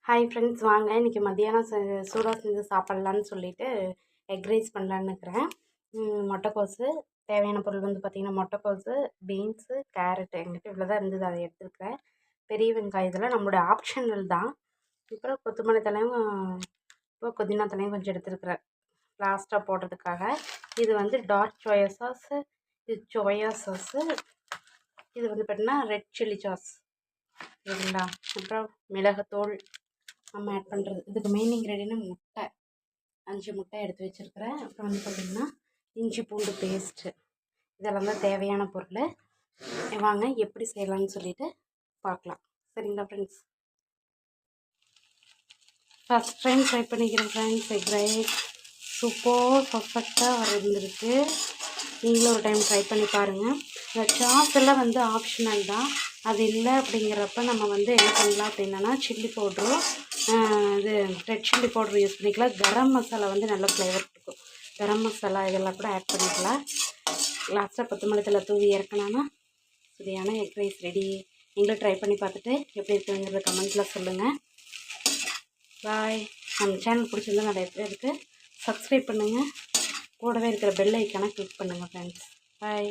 Hi friends, வாங்க இன்றைக்கி மத்தியானம் சூடாக செஞ்சு சாப்பிட்லான்னு சொல்லிட்டு எக் ரைஸ் பண்ணலான்னு இருக்கிறேன். முட்டைக்கோஸு தேவையான பொருள் வந்து பார்த்திங்கன்னா முட்டைக்கோஸு, பீன்ஸு, கேரட்டு எங்கிட்ட இவ்வளோ தான் இருந்தது, அதை எடுத்துருக்கிறேன். பெரிய வெங்காயம் இதெல்லாம் நம்மளோட ஆப்ஷனல் தான். அப்புறம் கொத்தமல்லி தலையும் இப்போ புதினா தலையும் கொஞ்சம் எடுத்துருக்கிறேன் லாஸ்ட்டாக போடுறதுக்காக. இது வந்து டார்க் சோயா சாஸு, இது சோயா சாஸு, இது வந்து பார்த்திங்கன்னா ரெட் சில்லி சாஸ் சரிங்களா. அப்புறம் மிளகுத்தூள் நம்ம ஆட் பண்ணுறது. இதுக்கு மெயின் இன்க்ரீடியன்ட் முட்டை, 5 முட்டை எடுத்து வச்சுருக்கிறேன். அப்புறம் வந்து பார்த்திங்கன்னா இஞ்சி பூண்டு பேஸ்ட்டு, இதெல்லாம் தான் தேவையான பொருள். வாங்க எப்படி செய்யலாம்னு சொல்லிட்டு பார்க்கலாம் சரிங்களா ஃப்ரெண்ட்ஸ். ஃபஸ்ட் டைம் ட்ரை பண்ணிக்கிறேன் ஃப்ரெண்ட்ஸ். எக் ரைஸ் சூப்பர் பர்ஃபெக்டாக வந்துருக்கு. நீங்களும் ஒரு டைம் ட்ரை பண்ணி பாருங்கள். இந்த சாஸ் எல்லாம் வந்து ஆப்ஷனல் தான். அது இல்லை அப்படிங்கிறப்ப நம்ம வந்து என்ன பண்ணலாம் அப்படின்னா சில்லி பவுட்ரு, இது ரெட் சில்லி பவுட்ரு யூஸ் பண்ணிக்கலாம். கரம் மசாலா வந்து நல்ல ஃப்ளேவர் கொடுக்கும். கரம் மசாலா இதெல்லாம் கூட ஆட் பண்ணிக்கலாம். லாஸ்ட்டாக கொத்தமல்லி தழை தூவி இறக்கணும்னா சரியான எக் ரைஸ் ரெடி. நீங்களும் ட்ரை பண்ணி பார்த்துட்டு எப்படி இருக்குங்கிறத கமெண்ட்டில் சொல்லுங்கள். பாய். நம்ம சேனல் பிடிச்சிருந்தா நிறைய பேருக்கு சப்ஸ்கிரைப் பண்ணுங்கள். கூடவே இருக்கிற பெல் ஐக்கானை கிளிக் பண்ணுங்கள் ஃப்ரெண்ட்ஸ். பாய்.